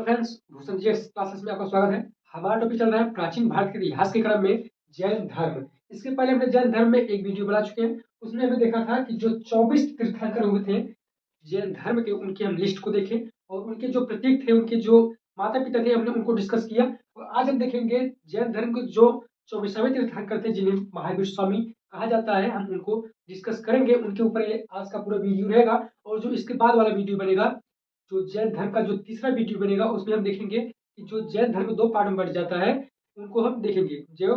Friends, Bhushan ji classes में आपका स्वागत है। हमारा टॉपिक चल रहा है प्राचीन भारत के इतिहास के क्रम में जैन धर्म। इसके पहले हमने जैन धर्म में एक वीडियो बना चुके हैं। उसमें हमने देखा था कि जो 24 तीर्थंकर हुए थे जैन धर्म के, उनकी हम लिस्ट को देखें और उनके जो प्रतीक थे, उनके जो माता पिता थे, हमने उनको डिस्कस किया। और आज हम देखेंगे जैन धर्म के जो 24वें तीर्थंकर थे, जिन्हें महावीर स्वामी कहा जाता है, हम उनको डिस्कस करेंगे। उनके ऊपर आज का पूरा वीडियो रहेगा। और जो इसके बाद वाला वीडियो बनेगा, जो जैन धर्म का जो तीसरा वीडियो बनेगा, उसमें हम देखेंगे कि जो जैन धर्म दो पार्ट में बढ़ जाता है, उनको हम देखेंगे। जो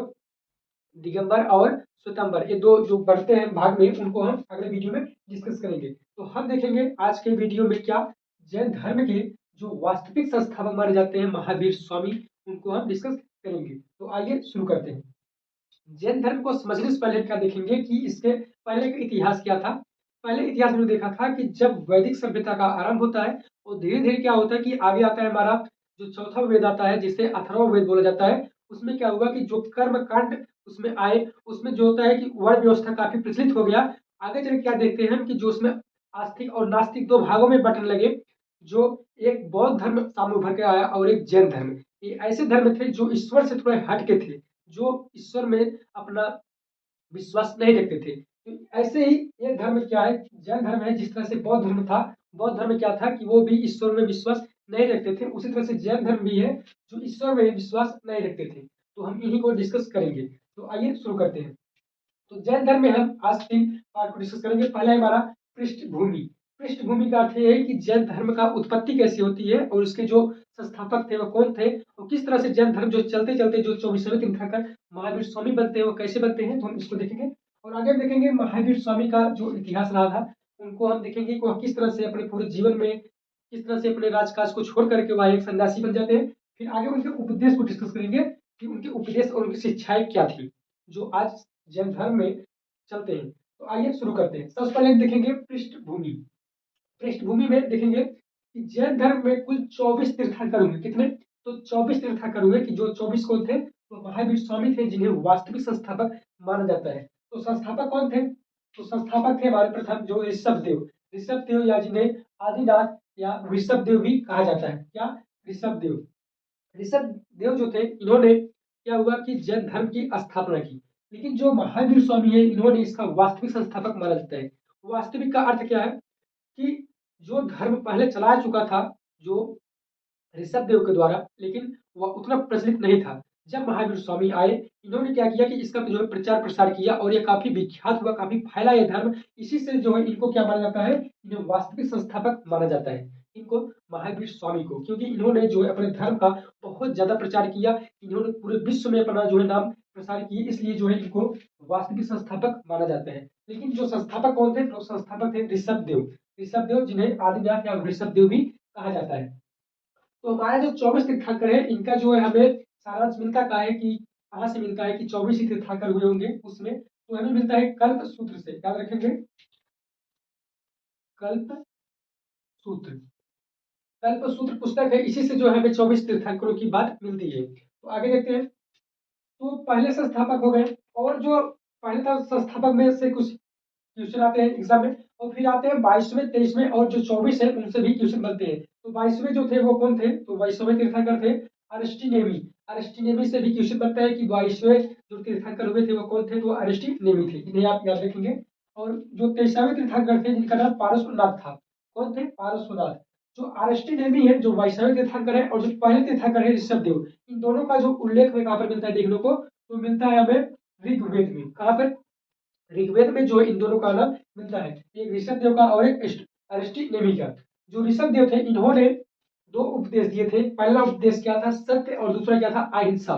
दिगंबर और श्वेतांबर, ये दो जो बढ़ते हैं भाग में, उनको हम अगले वीडियो में डिस्कस करेंगे। तो हम देखेंगे आज के वीडियो में क्या जैन धर्म के जो वास्तविक संस्थापक माने जाते हैं महावीर स्वामी, उनको हम डिस्कस करेंगे। तो आइए शुरू करते हैं। जैन धर्म को समझने से पहले क्या देखेंगे कि इसके पहले का इतिहास क्या था। पहले इतिहास में देखा था कि जब वैदिक सभ्यता का आरंभ होता है और धीरे धीरे क्या होता है कि आगे आता है हमारा जो चौथा वेद आता है, जिसे अथर्ववेद बोला जाता है। उसमें क्या हुआ कि जो कर्म कांड उसमें आए, उसमें जो होता है कि वर्ण व्यवस्था काफी प्रचलित हो गया। आगे चल क्या देखते हैं हम कि जो उसमें आस्तिक और नास्तिक दो भागों में बंटने लगे। जो एक बौद्ध धर्म सामने उभर के आया और एक जैन धर्म। ये ऐसे धर्म थे जो ईश्वर से थोड़े हट के थे, जो ईश्वर में अपना विश्वास नहीं रखते थे। तो ऐसे ही ये धर्म क्या है, जैन धर्म है। जिस तरह से बौद्ध धर्म था, बौद्ध धर्म क्या था कि वो भी ईश्वर में विश्वास नहीं रखते थे, उसी तरह से जैन धर्म भी है जो ईश्वर में विश्वास नहीं रखते थे। तो हम इन्हीं को डिस्कस करेंगे। तो आइए शुरू करते हैं। तो जैन धर्म में हम आज 3 पार्ट को डिस्कस करेंगे। पहला है हमारा पृष्ठभूमि। पृष्ठभूमि का अर्थ ये है कि जैन धर्म का उत्पत्ति कैसी होती है और उसके जो संस्थापक थे वो कौन थे, और किस तरह से जैन धर्म जो चलते चलते जो 24वें तीर्थंकर महावीर स्वामी बनते हैं वो कैसे बनते हैं, तो हम इसको देखेंगे। और आगे हम देखेंगे महावीर स्वामी का जो इतिहास रहा था, उनको हम देखेंगे कि वह किस तरह से अपने पूरे जीवन में किस तरह से अपने राजकाज को छोड़ करके वह एक सन्यासी बन जाते हैं। फिर आगे उनके उपदेश को डिस्कस करेंगे कि उनके उपदेश और उनकी शिक्षाएं क्या थी जो आज जैन धर्म में चलते हैं। तो आइए शुरू करते हैं। सबसे पहले हम देखेंगे पृष्ठभूमि। पृष्ठभूमि में देखेंगे कि जैन धर्म में कुल 24 तीर्थंकर हुए। कितने? तो 24 तीर्थंकर हुए कि जो 24 कौन थे, तो महावीर स्वामी थे, जिन्हें वास्तविक संस्थापक माना जाता है। तो संस्थापक कौन थे? तो संस्थापक थे हमारे प्रथम जो ऋषभ देव। ऋषभ देव या जिन्हें आदिनाथ या ऋषभ देव भी कहा जाता है। क्या? ऋषभ देव। ऋषभ देव जो थे, इन्होंने क्या हुआ कि जैन धर्म की स्थापना की। लेकिन जो महावीर स्वामी है, इन्होंने इसका वास्तविक संस्थापक माना जाता है। वास्तविक का अर्थ क्या है कि जो धर्म पहले चलाया चुका था जो ऋषभ देव के द्वारा, लेकिन वह उतना प्रचलित नहीं था। जब महावीर स्वामी आए, इन्होंने क्या किया कि इसका जो है प्रचार प्रसार किया और ये काफी विख्यात हुआ, काफी फैला ये धर्म। इसी से जो है इनको क्या माना जाता है, इन्हें वास्तविक संस्थापक माना जाता है, इनको महावीर स्वामी को, क्योंकि इन्होंने जो है अपने धर्म का बहुत ज्यादा प्रचार किया। इन्होंने पूरे विश्व में अपना जो है नाम प्रसार किए, इसलिए जो है इनको वास्तविक संस्थापक माना जाता है। लेकिन जो संस्थापक कौन थे, तो संस्थापक थे ऋषभ देव। ऋषभ देव जिन्हें आदिनाथ या ऋषभ देव भी कहा जाता है। तो हमारा जो 24 तीर्थंकर है, इनका जो है हमें सारांश मिलता का है कि कहाँ से मिलता है कि 24 ही तीर्थंकर हुए होंगे उसमें। तो हमें मिलता है कल्प सूत्र से। याद रखेंगे, कल्प सूत्र। कल्प सूत्र पुस्तक है, इसी से जो है हमें 24 तीर्थंकरों की बात मिलती है। तो आगे देखते हैं। तो पहले संस्थापक हो गए, और जो पहले था संस्थापक में से कुछ क्वेश्चन आते हैं एग्जाम में, और फिर आते हैं 22वें 23वें और जो 24 है उनसे भी क्वेश्चन बनते हैं। तो 22वें जो थे वो कौन थे, तो 22वें तीर्थंकर थे अरिस्टिनेमी। अरिस्टिनेमी से भी क्वेश्चन बनता है कि 22वें जो तीर्थंकर हुए थे वो कौन थे, तो अरिस्टिनेमी थे, इन्हें आप याद रखेंगे। और जो 23वें तीर्थंकर थे जिनका नाम पारसनाथ था, कौन थे? पारसनाथ। जो अरिस्टिनेमी है जो 22वें तीर्थंकर है, और जो पहले तीर्थंकर है ऋषभ देव, इन दोनों का जो उल्लेख में कहाँ पर मिलता है देखने को, तो मिलता है हमें ऋग्वेद में। कहाँ पर? ऋग्वेद में जो इन दोनों का नाम मिलता है, एक ऋषभ देव का और एक अरिस्टिनेमी का। जो ऋषभ देव थे, इन्होंने दो उपदेश दिए थे। पहला उपदेश क्या था? सत्य, और दूसरा क्या था? अहिंसा।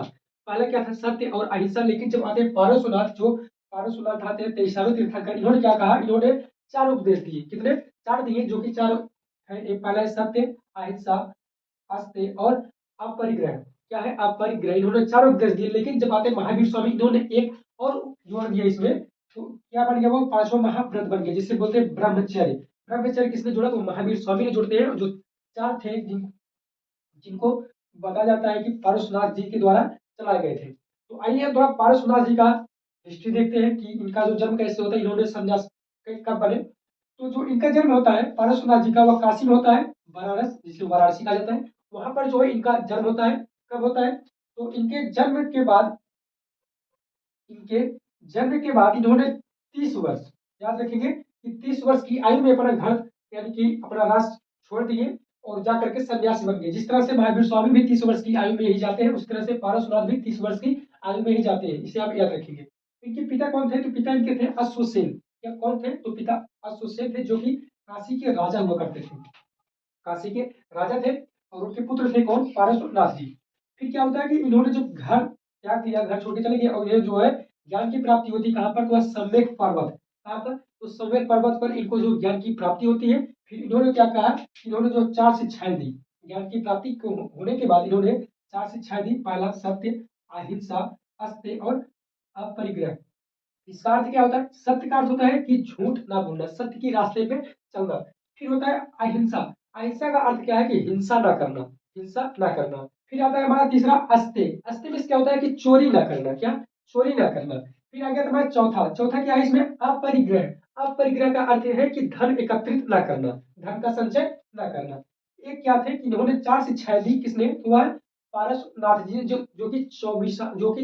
पहला क्या था? सत्य और अहिंसा। लेकिन जब आते हैं पारसनाथ, जो पारसनाथ आते हैं 23वें तीर्थंकर, इन्होंने क्या कहा? इन्होंने 4 उपदेश दिए। कितने? 4 दिए, जो कि 4 है। एक पहला है सत्य, अहिंसा, अस्त्य और अपरिग्रह। क्या है? अपरिग्रह। इन्होंने 4 उपदेश दिए। लेकिन जब आते हैं महावीर स्वामी, इन्होंने एक और जोड़ दिया इसमें। तो क्या बन गया? वो 5वां महाव्रत बन गया, जिससे बोलते हैं ब्रह्मचर्य। ब्रह्मचर्य किसने जोड़ा? तो महावीर स्वामी ने जोड़ते हैं। जो 4 थे जिनको बताया जाता है कि पारसनाथ जी के द्वारा चलाए गए थे। तो आइए हम थोड़ा पारसनाथ जी का हिस्ट्री देखते हैं कि इनका जो जन्म कैसे होता है, इन्होंने संन्यास कब बने। तो जो इनका जन्म होता है पारसनाथ जी का, वह काशी में होता है, बनारस जिसे वाराणसी कहा जाता है। वहां पर जो है इनका जन्म होता है। कब होता है? तो इनके जन्म के बाद इन्होंने 30 वर्ष, याद रखेंगे कि 30 वर्ष की आयु में अपना घर यानी कि अपना राष्ट्र छोड़ दिए और जाकर के सन्यासी बन गए। जिस तरह से महावीर स्वामी भी 30 वर्ष की आयु में ही जाते हैं, उस तरह से पारसनाथ भी 30 वर्ष की आयु में ही जाते हैं। इसे आप याद रखेंगे। इनके पिता कौन थे? तो पिता इनके थे अश्वसेन। क्या कौन थे? तो पिता अश्वसेन थे, जो कि काशी के राजा हुआ करते थे। काशी के राजा थे और उनके पुत्र थे कौन? पारसनाथ जी। फिर क्या होता है कि इन्होंने जो घर त्याग दिया, घर छोड़ के चले गए और ये जो है ज्ञान की प्राप्ति होती है कहाँ पर? तो सम्यक पर्वत। कहाँ पर? तो सम्यक पर्वत पर इनको जो ज्ञान की प्राप्ति होती है। फिर इन्होंने क्या कहा? इन्होंने जो 4 शिक्षाएं दी ज्ञान की प्राप्ति को होने के बाद, इन्होंने 4 शिक्षाएं दी। पहला सत्य, अहिंसा, अस्त्य और अपरिग्रह। इसका अर्थ क्या होता है? सत्य का अर्थ होता है कि झूठ ना बोलना, सत्य के रास्ते पे चलना। फिर होता है अहिंसा। अहिंसा का अर्थ क्या है? कि हिंसा ना करना, हिंसा ना करना। फिर आता है हमारा तीसरा अस्त्य। अस्त्य में क्या होता है? कि चोरी ना करना। क्या? चोरी ना करना। फिर आ गया हमारा चौथा। चौथा क्या है इसमें? अपरिग्रह। अपरिग्रह का अर्थ है कि धन एकत्रित ना करना, धन का संचय ना करना। एक क्या थे कि इन्होंने 4 शिक्षाएं दी। किसने? तो वह पारसनाथ जी, जो कि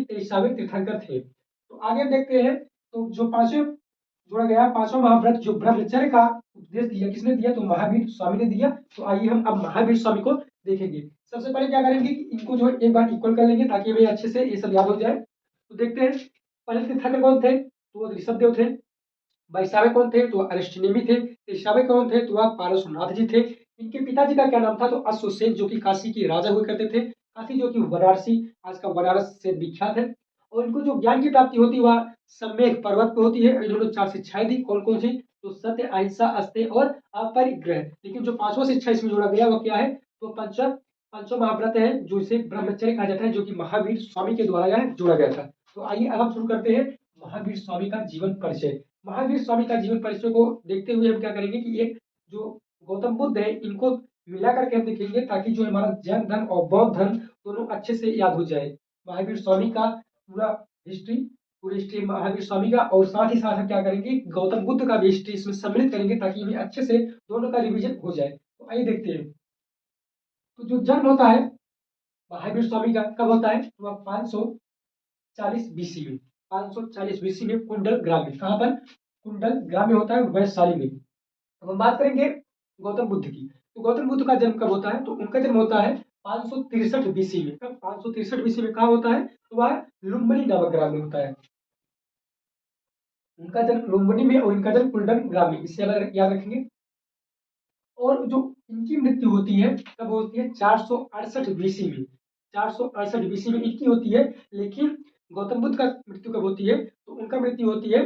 23वें तीर्थंकर थे। तो आगे देखते हैं। तो जो पांचवें जोड़ा गया, पांचवा महाव्रत जो ब्रह्मचर्य का उपदेश दिया, किसने दिया? तो महावीर स्वामी ने दिया। तो आइए हम अब महावीर स्वामी को देखेंगे। सबसे पहले क्या करेंगे कि इनको जो है एक बार इक्वल कर लेंगे ताकि हमें अच्छे से ये सब याद हो जाए। तो देखते हैं पहले तीर्थंकर कौन थे? तो ऋषभदेव थे। वैष्णव कौन थे? तो अरिष्टनेमी थे। ऋषभ कौन थे? तो वह पारसनाथ जी थे। इनके पिताजी का क्या नाम था? तो अश्वसेन, जो कि काशी के राजा हुआ करते थे। काशी जो कि वाराणसी, आज का बनारस से विख्यात है। और इनको जो ज्ञान की प्राप्ति होती है वह सम्यक पर्वत पे होती है। इन्होंने 4 शिक्षाएं दी। कौन कौन सी? तो सत्य, अहिंसा, अस्त्य और अपरिग्रह। लेकिन जो पांचवा शिक्षा इसमें जोड़ा गया वह क्या है? तो पंचम महाव्रत है, जो इसे ब्रह्मचर्य कहा जाता है, जो कि महावीर स्वामी के द्वारा यह जोड़ा गया था। तो आइए अब हम शुरू करते हैं महावीर स्वामी का जीवन परिचय। महावीर स्वामी का जीवन परिचय को देखते हुए हम क्या करेंगे कि एक जो गौतम बुद्ध है इनको मिला करके हम देखेंगे, ताकि जो हमारा जैन धर्म और बौद्ध धर्म दोनों अच्छे से याद हो जाए। महावीर स्वामी का पूरा हिस्ट्री, पूरी हिस्ट्री महावीर स्वामी का, और साथ ही साथ हम क्या करेंगे, गौतम बुद्ध का भी हिस्ट्री इसमें सम्मिलित करेंगे ताकि हमें अच्छे से दोनों का रिविजन हो जाए। तो आइए देखते हैं। तो जो जन्म होता है महावीर स्वामी का कब होता है? तो वह 540 BC में, 540 BC में कुंडल ग्राम में। कहाँ पर? कुंडल ग्राम में होता है, वैशाली में। अब हम बात करेंगे गौतम बुद्ध की। तो गौतम बुद्ध का जन्म कब होता है? तो उनका जन्म होता है 563 BC में। कब? 563 BC में। कहाँ होता है? तो वह लुम्बिनी नामक ग्राम में होता है। उनका जन्म लुम्बिनी में और इनका जन्म कुंडल ग्राम में, इससे अलग याद रखेंगे। और जो इनकी मृत्यु होती है कब होती है? 468 BC में। 468 BC में इनकी होती है। लेकिन गौतम बुद्ध का मृत्यु कब होती है? तो उनका मृत्यु होती है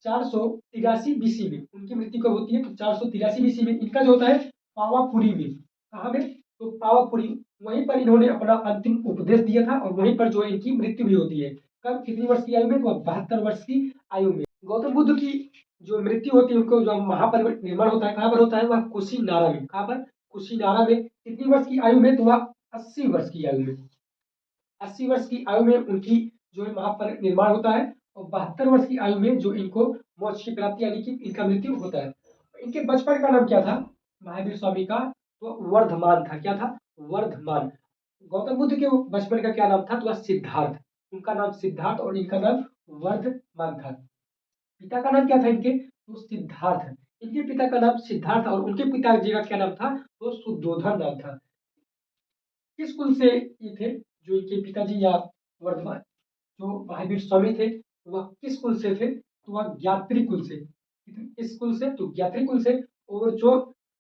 483 BC में। उनकी मृत्यु कब होती है? तो 483 BC में। इनका जो होता है पावापुरी में। कहाँ में? तो पावापुरी, वहीं पर इन्होंने अपना अंतिम उपदेश दिया था और वहीं पर जो है इनकी मृत्यु भी होती है। कब? कितनी वर्ष की आयु में? तो 72 वर्ष की आयु में। गौतम बुद्ध की जो मृत्यु होती है, उनको जो महापरिनिर्वाण होता है कहाँ पर होता है? वह कुशीनारा में। कहाँ पर? कुशीनारा में। कितनी वर्ष की आयु में? तो वह 80 वर्ष की आयु में। 80 वर्ष की आयु में उनकी जो है महापरिनिर्वाण होता है। और 72 वर्ष की आयु में जो इनको मोक्ष की प्राप्ति यानी कि इनका मृत्यु होता है। इनके बचपन का नाम क्या था महावीर स्वामी का? तो वर्धमान था। क्या था? वर्धमान। गौतम बुद्ध के बचपन का क्या नाम था? तो वह सिद्धार्थ। उनका नाम सिद्धार्थ और इनका नाम वर्धमान था। पिता का नाम क्या था इनके? तो सिद्धार्थ। इनके पिता का नाम सिद्धार्थ और उनके पिताजी का क्या नाम था? तो शुद्धोधन नाम था। किस कुल से ये थे जो इनके पिताजी या वर्धमान जो महावीर स्वामी थे, वह किस कुल से थे? तो वह ज्ञात्री कुल से। किस कुल से? तो ज्ञात्री कुल से। और जो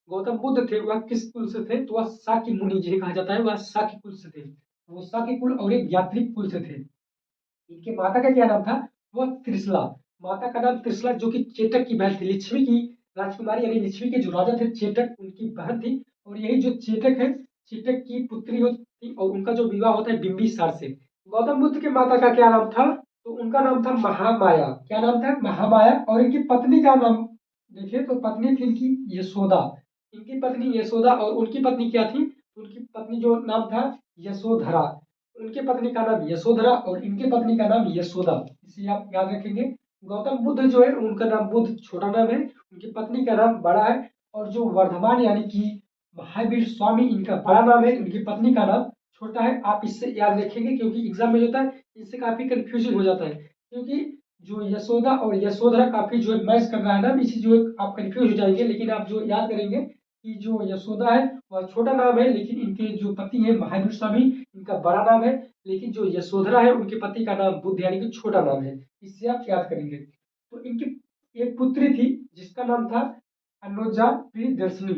गौतम बुद्ध थे वह किस कुल से थे? तो वह शाक्य मुनि जिन्हें कहा जाता है, वह शाक्य कुल से थे। वो शाक्य कुल और एक ज्ञात्री कुल से थे। इनके माता का क्या नाम था? वह त्रिशला। माता का नाम त्रिशला, जो कि चेटक की बहन थी। लिच्छवी की राजकुमारी यानी लिच्छवी के जो राजा थे चेटक, उनकी बहन थी। और यही जो चेटक है, चेटक की पुत्री होती और उनका जो विवाह होता है बिंबिसार से। गौतम बुद्ध के माता का क्या नाम था? तो उनका नाम था महामाया। क्या नाम था? महामाया। और इनकी पत्नी का नाम देखिए तो पत्नी थी इनकी यशोदा। इनकी पत्नी यशोदा और उनकी पत्नी क्या थी? उनकी पत्नी जो नाम था यशोधरा। उनके पत्नी का नाम यशोधरा और इनके पत्नी का नाम यशोदा। इसे आप याद रखेंगे। गौतम बुद्ध जो है उनका नाम बुद्ध छोटा नाम है, उनकी पत्नी का नाम बड़ा है। और जो वर्धमान यानी कि महावीर स्वामी इनका बड़ा नाम है, इनकी पत्नी का नाम छोटा है। आप इससे याद रखेंगे क्योंकि एग्जाम में जो होता है इससे काफी कंफ्यूजिंग हो जाता है, क्योंकि जो यशोदा और यशोधरा काफी जो है मैच कर रहा है ना, इसी जो है आप कंफ्यूज हो जाएंगे। लेकिन आप जो याद करेंगे कि जो यशोदा है वह छोटा नाम है, लेकिन इनके जो पति है महावीर स्वामी इनका बड़ा नाम है, लेकिन जो यशोधरा है उनके पति का नाम बुद्ध यानी कि छोटा नाम है। इससे आप याद करेंगे। तो इनकी एक पुत्री थी जिसका नाम था अनुजा प्रियदर्शनी।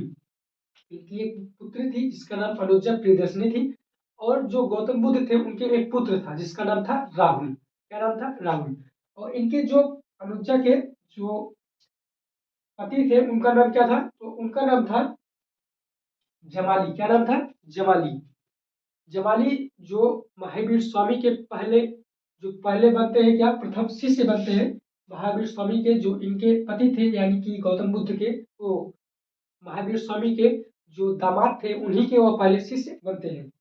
इनकी एक पुत्री थी जिसका नाम अनुजा प्रियदर्शनी थी। और जो गौतम बुद्ध थे उनके एक पुत्र था जिसका नाम था राहुल। क्या नाम था? राहुल। और इनके जो अनुजा के जो पति थे उनका नाम क्या था? तो उनका नाम था जमाली। क्या नाम था? जमाली। जमाली जो महावीर स्वामी के पहले बनते हैं, क्या प्रथम शिष्य बनते हैं महावीर स्वामी के। जो इनके पति थे यानी कि गौतम बुद्ध के, वो महावीर स्वामी के जो दामाद थे उन्हीं के वह पहले शिष्य बनते हैं।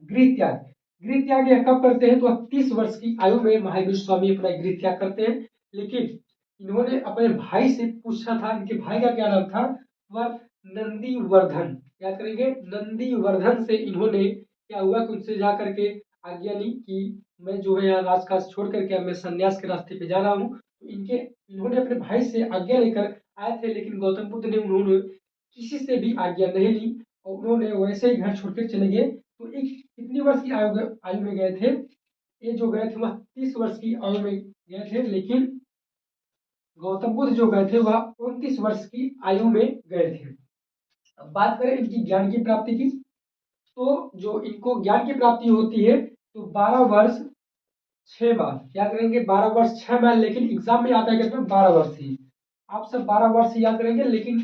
गृह त्याग। गृह त्याग यह कब करते हैं? तो 30 वर्ष की आयु में महावीर स्वामी अपना गृह त्याग करते हैं। लेकिन इन्होंने अपने भाई से पूछा था, इनके भाई का क्या नाम था? वह नंदीवर्धन। याद करेंगे, नंदीवर्धन से इन्होंने क्या हुआ कि उनसे जा करके आज्ञा ली कि मैं जो है यहाँ राजकाज छोड़ करके अब मैं संन्यास के रास्ते पे जा रहा हूँ। तो इन्होंने अपने भाई से आज्ञा लेकर आए थे, लेकिन गौतम बुद्ध ने उन्होंने किसी से भी आज्ञा नहीं ली और उन्होंने वैसे ही घर छोड़कर चले गए। तो एक कितनी वर्ष की आयु में गए थे? ये जो गए थे वह 30 वर्ष की आयु में गए थे, लेकिन गौतम बुद्ध जो गए थे वह 29 वर्ष की आयु में गए थे। अब बात करें इनकी ज्ञान की प्राप्ति की, तो जो इनको ज्ञान की प्राप्ति होती है तो 12 वर्ष 6 माह। याद करेंगे 12 वर्ष 6 माह, लेकिन एग्जाम में आता है कितना? 12 वर्ष ही। आप सब 12 वर्ष याद करेंगे, लेकिन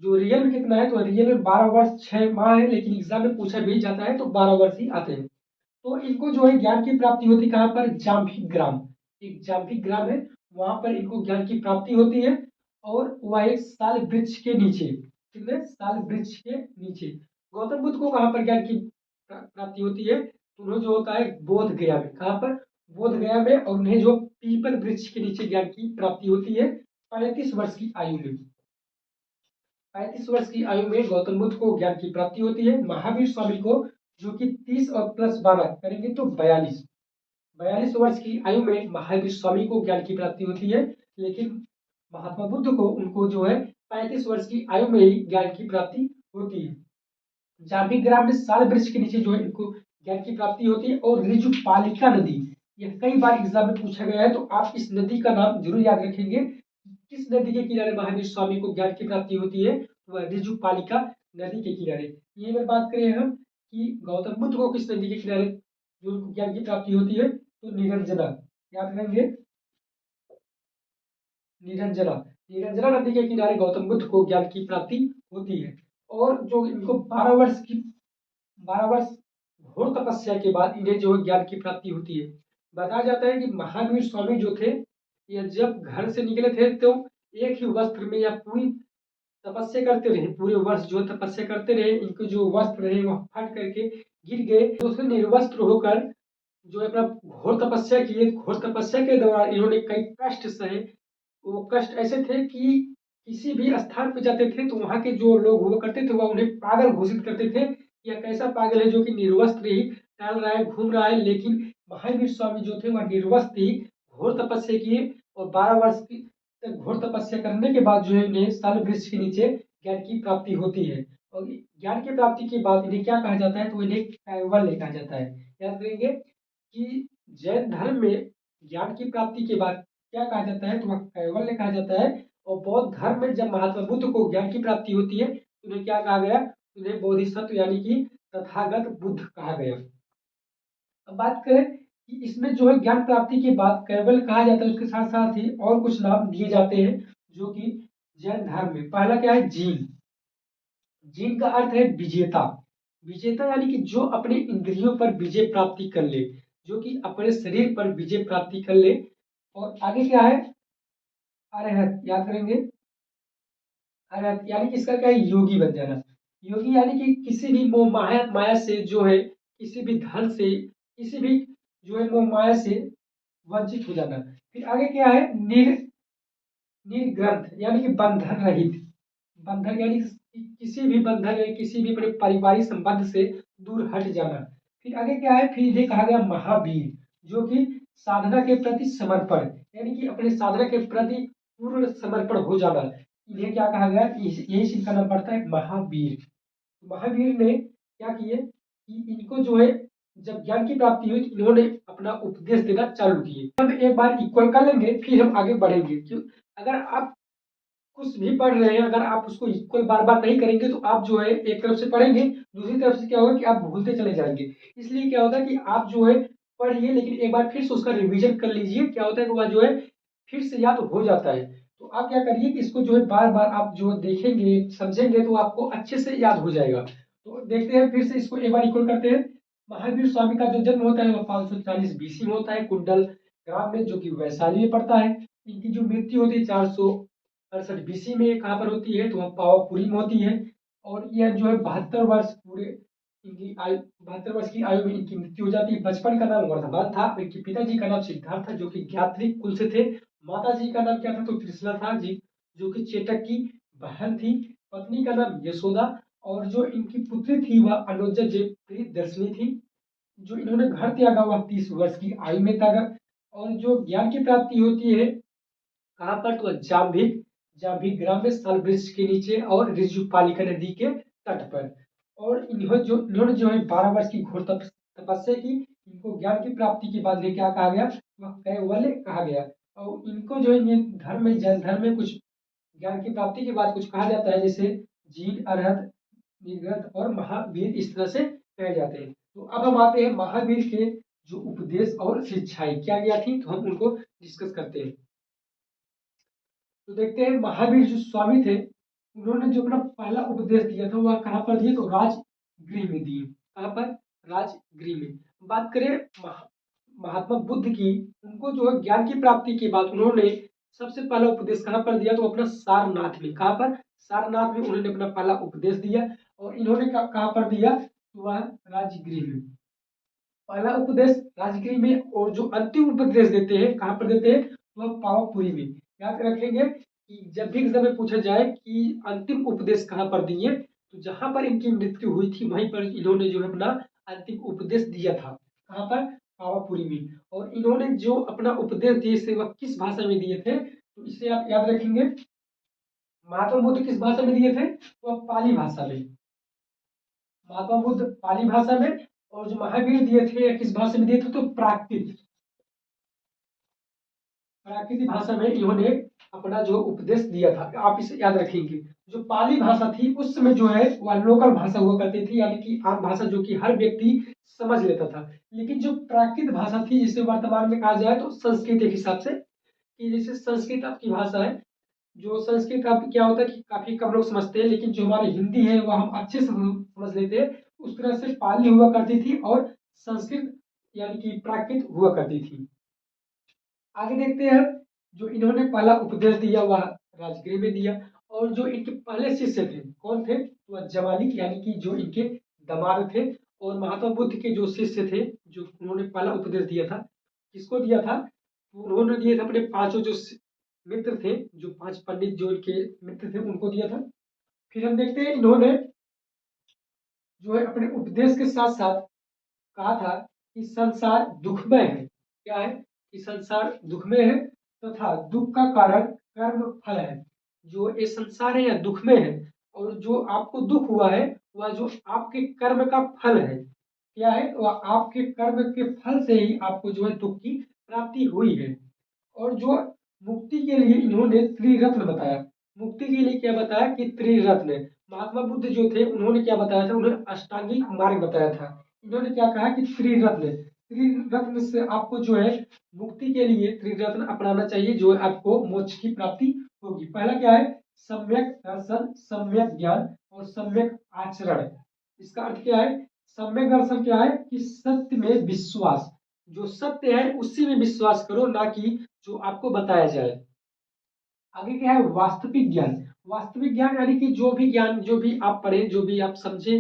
जो रियल में कितना है? तो रियल में 12 वर्ष 6 माह है, लेकिन एग्जाम में पूछा भी जाता है तो 12 वर्ष ही आते हैं। तो इनको जो है ज्ञान की प्राप्ति होती है कहाँ पर? जाम्भिक ग्राम। एक जाम्भिक ग्राम है, वहां पर इनको ज्ञान की प्राप्ति होती है। और वह एक साल वृक्ष के नीचे, कितने साल वृक्ष के नीचे। गौतम बुद्ध को कहाँ पर ज्ञान की प्राप्ति होती है? तो उन्हें जो होता है बोध गया में। कहाँ पर? बोध गया में। और उन्हें जो पीपल वृक्ष के नीचे ज्ञान की प्राप्ति होती है 35 वर्ष की आयु में। 35 वर्ष की आयु में गौतम बुद्ध को ज्ञान की प्राप्ति होती है। महावीर स्वामी को जो कि 30 और प्लस 12 करेंगे तो 42 वर्ष की आयु में महावीर स्वामी को ज्ञान की प्राप्ति होती है। लेकिन महात्मा बुद्ध को उनको जो है 35 वर्ष की आयु में ही ज्ञान की प्राप्ति होती है। जाम्बिक ग्राम में साल वृक्ष के नीचे जो है इनको ज्ञान की प्राप्ति होती है। और ऋजुपालिका नदी, यह कई बार एग्जाम में पूछा गया है, तो आप इस नदी का नाम जरूर याद रखेंगे। किस नदी के किनारे महावीर स्वामी को ज्ञान की प्राप्ति होती है? वह ऋजुपालिका नदी के किनारे। ये अगर बात करें हम कि गौतम बुद्ध को किस नदी के किनारे जो ज्ञान की प्राप्ति होती है, तो निरंजना। याद रखेंगे, निरंजना। निरंजना नदी के किनारे गौतम बुद्ध को ज्ञान की प्राप्ति होती है। और जो इनको 12 वर्ष घोर तपस्या के बाद इन्हें जो ज्ञान की प्राप्ति होती है। बताया जाता है कि महावीर स्वामी जो थे, ये जब घर से निकले थे तो एक ही वस्त्र में या पूरी तपस्या करते रहे, पूरे वर्ष जो तपस्या करते रहे, इनके जो वस्त्र रहे वह फट करके गिर गए। दूसरे निर्वस्त्र होकर जो अपना घोर तपस्या किए। घोर तपस्या के दौरान इन्होंने कई कष्ट सहे। वो कष्ट ऐसे थे कि किसी भी स्थान पे जाते थे तो वहां के जो लोग हुआ करते थे वह उन्हें पागल घोषित करते थे। यह कैसा पागल है जो कि निर्वस्त्र ही टहल रहा है, घूम रहा है। लेकिन महावीर स्वामी जो थे वह निर्वस्त्र ही घोर तपस्या किए। और 12 वर्ष की तक घोर तपस्या करने के बाद जो है इन्हें साल वृक्ष के नीचे ज्ञान की प्राप्ति होती है। और ज्ञान की प्राप्ति के बाद इन्हें क्या कहा जाता है? तो इन्हें कैवल्य कहा जाता है। याद करेंगे कि जैन धर्म में ज्ञान की प्राप्ति के बाद क्या कहा जाता है? तो वह कैवल्य कहा जाता है। और बौद्ध धर्म में जब महात्मा बुद्ध को ज्ञान की प्राप्ति होती है तो उन्हें क्या कहा गया? उन्हें बोधिसत्व यानी कि तथागत बुद्ध कहा गया। अब बात करें कि इसमें जो है ज्ञान प्राप्ति के बाद कैवल्य कहा जाता है, उसके साथ साथ ही और कुछ नाम दिए जाते हैं जो कि जैन धर्म में। पहला क्या है? जीन। जीन का अर्थ है विजेता। विजेता यानी कि जो अपने इंद्रियों पर विजय प्राप्ति कर ले, जो कि अपने शरीर पर विजय प्राप्ति कर ले। और आगे क्या है? अरहत। याद करेंगे, अरहत यानी कि इसका क्या है? योगी बन जाना। योगी यानी कि किसी भी मोह माया माया से जो है, किसी भी धन से, किसी भी जो है मोह माया से वंचित हो जाना। फिर आगे क्या है? निर्ग्रंथ यानी कि बंधन रहित। बंधन यानी कि किसी भी बंधन या किसी भी अपने पारिवारिक संबंध से दूर हट जाना। फिर आगे क्या है, फिर ये कहा गया महावीर, जो कि साधना के प्रति समर्पण, यानी कि अपने साधना के प्रति पूर्ण समर्पण हो जाना, इन्हें क्या कहा गया, यही इनका नाम पड़ता है महावीर। महावीर ने क्या किए कि इनको जो है जब ज्ञान की प्राप्ति हुई तो इन्होंने अपना उपदेश देना चालू किए। हम एक बार इक्वल कर लेंगे फिर हम आगे बढ़ेंगे। क्यों, अगर आप कुछ भी पढ़ रहे हैं, अगर आप उसको इक्वल बार बार नहीं करेंगे तो आप जो है एक तरफ से पढ़ेंगे, दूसरी तरफ से क्या होगा कि आप भूलते चले जाएंगे। इसलिए क्या होता है कि आप जो है पढ़िए, लेकिन एक बार फिर से उसका रिवीजन कर लीजिए। क्या होता है कि वह जो है फिर से याद हो जाता है। तो आप क्या करिए कि इसको जो है बार बार आप जो देखेंगे समझेंगे तो आपको अच्छे से याद हो जाएगा। तो देखते हैं फिर से इसको एक बार इक्वल करते हैं। महावीर स्वामी का जो जन्म होता है वह 540 बीसी में होता है, कुंडल ग्राम में, जो कि वैशाली में पड़ता है। इनकी जो मृत्यु होती है 468 बीसी में कहाँ पर होती है, तो वह पावापुरी में होती है। और यह जो है 72 वर्ष पूरे इनकी आयु, 72 वर्ष की आयु में इनकी मृत्यु हो जाती है। बचपन का नाम वर्धमान था। इनके पिताजी का नाम सिद्धार्थ था, जो कि ज्ञात्री कुल से थे। माता जी का नाम क्या था, तो त्रिशला था जी, जो कि चेटक की बहन थी। पत्नी का नाम यशोदा, और जो इनकी पुत्री थी वह अनुजा जे दर्शनी थी। जो इन्होंने घर त्यागा वह 30 वर्ष की आयु में त्यागा। और जो ज्ञान की प्राप्ति होती है कहाँ पर, तो जाम्भिक, जाम्भिक ग्राम में साल वृक्ष के नीचे और ऋजुपालिका नदी के तट पर। और इन्होंने जो है 12 वर्ष की घोर तपस्या की। इनको ज्ञान की प्राप्ति के बाद में क्या कहा गया, वह कैवल्य कहा गया। और इनको जो है ये धर्म में, जैन धर्म में कुछ ज्ञान की प्राप्ति के बाद कुछ कहा जाता है, जैसे जीन, अरहत, निर्गत और महावीर, इस तरह से कहे जाते हैं। तो अब हम आते हैं महावीर के जो उपदेश और शिक्षाएं क्या क्या थी, तो हम उनको डिस्कस करते हैं। तो देखते हैं महावीर जो स्वामी थे, उन्होंने जो अपना पहला उपदेश दिया था वह कहाँ पर दिए, तो राजगृह में दिए। कहाँ पर, राजगृह में। बात करें महात्मा बुद्ध की, उनको जो है ज्ञान की प्राप्ति के बाद उन्होंने सबसे पहला उपदेश कहाँ पर दिया, तो अपना सारनाथ में। कहाँ पर, सारनाथ में उन्होंने अपना पहला उपदेश दिया। और इन्होंने कहाँ पर दिया, तो वह राजगृह में। पहला उपदेश राजगीर में, और जो अंतिम उपदेश देते हैं कहाँ पर देते हैं, वह पावापुरी में। याद रखेंगे कि जब भी एग्जाम में पूछा जाए कि अंतिम उपदेश कहाँ पर दिए, तो जहां पर इनकी मृत्यु हुई थी वहीं पर इन्होंने जो है अपना अंतिम उपदेश दिया था। कहाँ पर, पावापुरी में। और इन्होंने जो अपना उपदेश दिए से वह किस भाषा में दिए थे, तो इसे आप याद रखेंगे। महात्मा बुद्ध किस भाषा में दिए थे, वह पाली भाषा में। महात्मा बुद्ध पाली भाषा में। और जो महावीर दिए थे किस भाषा में दिए थे, तो प्राकृत, प्राकृतिक भाषा में इन्होंने अपना जो उपदेश दिया था। आप इसे याद रखेंगे। जो पाली भाषा थी उस समय जो है वह लोकल भाषा हुआ करती थी, यानी कि आम भाषा जो कि हर व्यक्ति समझ लेता था। लेकिन जो प्राकृत भाषा थी, जिसे वर्तमान में कहा जाए तो संस्कृत, एक हिसाब से कि जैसे संस्कृत आपकी भाषा है, जो संस्कृत का क्या होता है कि काफी कम लोग समझते हैं, लेकिन जो हमारी हिंदी है वह हम अच्छे से समझ लेते हैं। उस तरह से पाली हुआ करती थी और संस्कृत यानी कि प्राकृत हुआ करती थी। आगे देखते हैं, जो इन्होंने पहला उपदेश दिया वह राजगृह में दिया। और जो इनके पहले शिष्य थे कौन थे, वह जमाली, यानी कि जो इनके दामाद थे। और महात्मा बुद्ध के जो शिष्य थे, जो उन्होंने पहला उपदेश दिया था, किसको दिया था, तो उन्होंने दिए थे अपने पांचों जो मित्र थे, जो 5 पंडित जो इनके मित्र थे उनको दिया था। फिर हम देखते हैं इन्होंने जो है अपने उपदेश के साथ साथ कहा था कि संसार दुखमय है। क्या है, कि संसार दुखमय है तथा दुख का कारण कर्म फल है। जो ये संसार है या दुखमय है, और जो आपको दुख हुआ है वह जो आपके कर्म का फल है। क्या है, वह आपके कर्म के फल से ही आपको जो है दुख की प्राप्ति हुई है। और जो मुक्ति के लिए इन्होंने त्रिरत्न बताया। मुक्ति के लिए क्या बताया, कि त्रिरत्न। महात्मा बुद्ध जो थे उन्होंने क्या बताया था, उन्होंने अष्टांगिक मार्ग बताया था। इन्होंने क्या कहा कि त्रिरत्न, त्रिरत्न से आपको जो है मुक्ति के लिए त्रिरत्न अपनाना चाहिए, जो आपको मोक्ष की प्राप्ति होगी। पहला क्या है, सम्यक दर्शन, सम्यक ज्ञान और सम्यक आचरण। इसका अर्थ क्या है, सम्यक दर्शन क्या है, कि सत्य में विश्वास, जो सत्य है उसी में विश्वास करो, ना कि जो आपको बताया जाए। आगे क्या है, वास्तविक ज्ञान। वास्तविक ज्ञान यानी कि जो भी ज्ञान, जो भी आप पढ़े, जो भी आप समझे,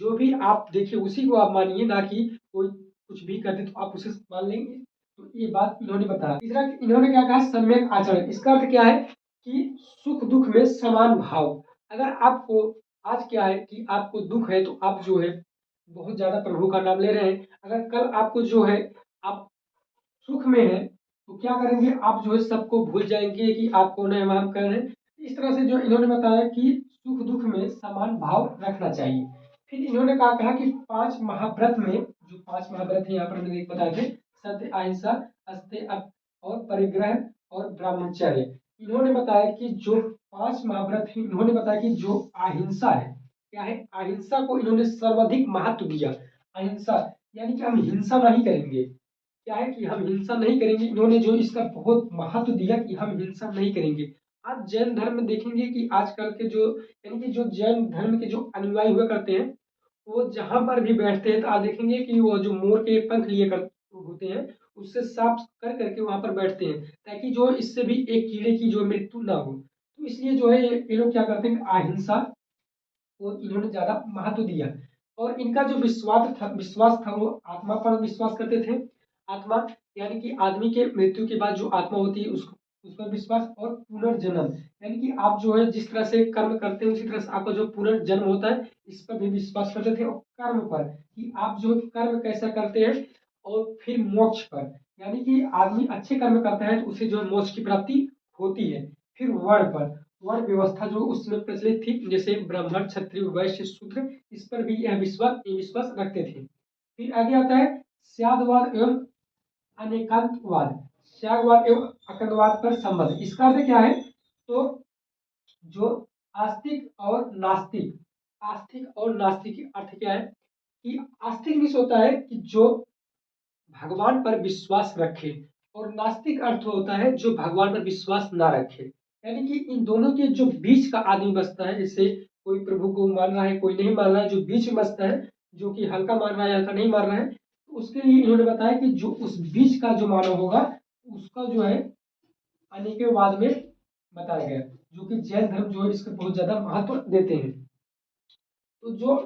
जो भी आप देखे उसी को आप मानिए, ना कि कोई कुछ भी करते तो आप उसे मान लेंगे। तो ये बात इन्होंने बताया। तीसरा इन्होंने क्या कहा, सम्यक आचरण। इसका अर्थ क्या है, कि सुख दुख में समान भाव। अगर आपको आज क्या है कि आपको दुख है तो आप जो है बहुत ज़्यादा प्रभु का नाम ले रहे हैं। अगर कल आपको जो है आप सुख में हैं, तो क्या करेंगे आप जो है सबको भूल जाएँगे कि आप कौन है, वहाँ कर रहे हैं। इस तरह से जो इन्होंने बताया कि सुख-दुःख में समान भाव रखना चाहिए। फिर इन्होंने कहा कि 5 महाव्रत में जो 5 महाव्रत हैं यहाँ पर मैंने एक बताए थे, सत्य, अहिंसा, अस्तेय और परिग्रह और ब्रह्मचर्य। इन्होंने बताया कि जो 5 महाव्रत हैं, इन्होंने बताया कि जो अहिंसा है, क्या है? अहिंसा को इन्होंने सर्वाधिक महत्व दिया। अहिंसा यानी कि हम हिंसा नहीं करेंगे। क्या है कि हम हिंसा नहीं करेंगे, इन्होंने जो इसका बहुत महत्व दिया कि हम हिंसा नहीं करेंगे। आप जैन धर्म में देखेंगे कि आजकल के जो यानी कि जो जैन धर्म के जो अनुयायी हुआ करते हैं, वो जहाँ पर भी बैठते हैं तो आप देखेंगे कि वो जो मोर के पंख लिए कर होते हैं, उससे साफ कर करके वहाँ पर बैठते हैं, ताकि जो इससे भी एक कीड़े की जो मृत्यु ना हो। तो इसलिए जो है ये लोग क्या करते हैं, अहिंसा को इन्होंने ज़्यादा महत्व दिया। और इनका जो विश्वास था वो आत्मा पर विश्वास करते थे। आत्मा यानी कि आदमी के मृत्यु के बाद जो आत्मा होती है उसको उस पर विश्वास, और पुनर्जन्म यानी कि आप जो है जिस तरह से कर्म करते हैं उसी तरह से आपका जो पुनर्जन्म होता है, इस पर भी विश्वास करते थे। और कर्म पर कि आप जो कर्म कैसा करते हैं, और फिर मोक्ष पर यानी कि आदमी अच्छे कर्म करता है तो उसे जो है मोक्ष की प्राप्ति होती है। फिर वर्ण पर, वर्ण व्यवस्था जो उस समय प्रचलित थी, जैसे ब्राह्मण, क्षत्रिय, वैश्य, शूद्र, इस पर भी यह विश्वास रखते थे। फिर आगे आता है स्यादवाद एवं अनेकांतवाद। स्यादवाद एवं अकंतवाद पर संबंध, इसका अर्थ क्या है? तो जो आस्तिक और नास्तिक के अर्थ क्या है कि आस्तिक मीन्स होता है कि जो भगवान पर विश्वास रखे, और नास्तिक अर्थ होता है जो भगवान पर विश्वास ना रखे। यानी कि इन दोनों के जो बीच का आदमी बसता है, जैसे कोई प्रभु को मान रहा है, कोई नहीं मान रहा है, जो बीच में बसता है, जो कि हल्का मान रहा है, हल्का नहीं मान रहा है, तो उसके लिए इन्होंने बताया कि जो उस बीच का जो मानव होगा, उसका जो है अनेकवाद में बताया गया, जो कि जैन धर्म जो है इसको बहुत ज्यादा महत्व देते हैं। तो जो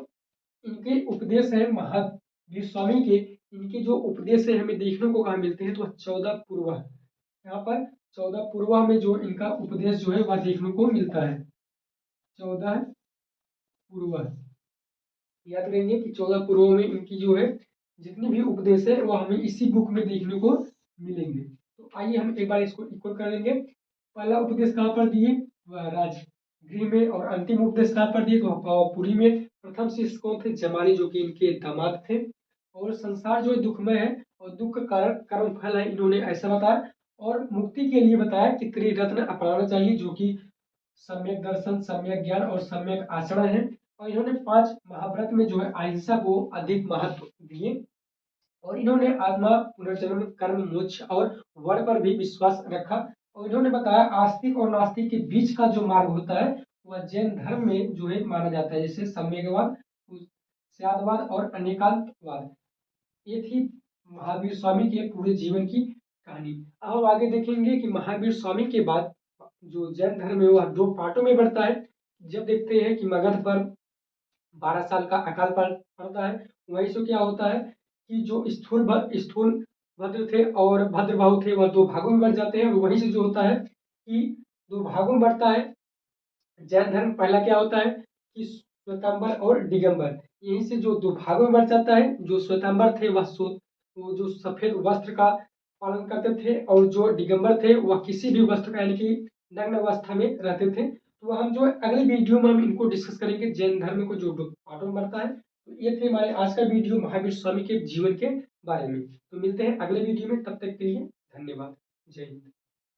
इनके उपदेश है महावीर स्वामी के, इनके जो उपदेश है हमें देखने को कहाँ मिलते हैं, तो 14 पूर्व, यहाँ पर 14 पूर्व में जो इनका उपदेश जो है वह देखने को मिलता है। 14 पूर्व याद रखेंगे कि 14 पूर्व में इनकी जो है जितनी भी उपदेश है वह हमें इसी बुक में देखने को मिलेंगे। तो आइए हम एक बार इसको इक्वल कर लेंगे। पहला उपदेश कहाँ पर दिए, वह राजगृह में, और अंतिम उपदेश कहाँ पर दिए, तो पावापुरी में। प्रथम शिष्य कौन थे, जमाली, जो कि इनके दामाद थे। और संसार जो है दुखमय है और दुख का कारण कर्म फल है, इन्होंने ऐसा बताया। और मुक्ति के लिए बताया कि त्रिरत्न अपनाना चाहिए, जो कि सम्यक दर्शन, सम्यक ज्ञान और सम्यक आचरण है। और इन्होंने 5 महाव्रत में जो है अहिंसा को अधिक महत्व दिए। और इन्होंने आत्मा, पुनर्जन्म, कर्म, मोक्ष और वर पर भी विश्वास रखा। और इन्होंने बताया आस्तिक और नास्तिक के बीच का जो मार्ग होता है वह जैन धर्म में जो है माना जाता है, जैसे सम्यकवाद, स्यादवाद और अनेकांतवाद। ये थी महावीर स्वामी के पूरे जीवन की कहानी। अब हम आगे देखेंगे कि महावीर स्वामी के बाद जो जैन धर्म है वह 2 पार्टों में बढ़ता है। जब देखते हैं कि मगध पर 12 साल का अकाल पड़ता है, वहीं से क्या होता है कि जो स्थूल भद्र थे और भद्रबाहु थे, वह 2 भागों में बढ़ जाते हैं। और वहीं से जो होता है कि 2 भागों में बढ़ता है जैन धर्म। पहला क्या होता है कि श्वेतांबर और दिगंबर, यहीं से जो 2 भागों में बढ़ जाता है। जो श्वेतांबर थे वो जो सफेद वस्त्र का पालन करते थे, और जो दिगंबर थे वह किसी भी वस्त्र का यानी कि नग्न अवस्था में रहते थे। तो हम जो अगले वीडियो में हम इनको डिस्कस करेंगे, जैन धर्म को जो पार्टों में बढ़ता है। तो ये थे हमारे आज का वीडियो महावीर स्वामी के जीवन के बारे में। तो मिलते हैं अगले वीडियो में, तब तक के लिए धन्यवाद। जय हिंद।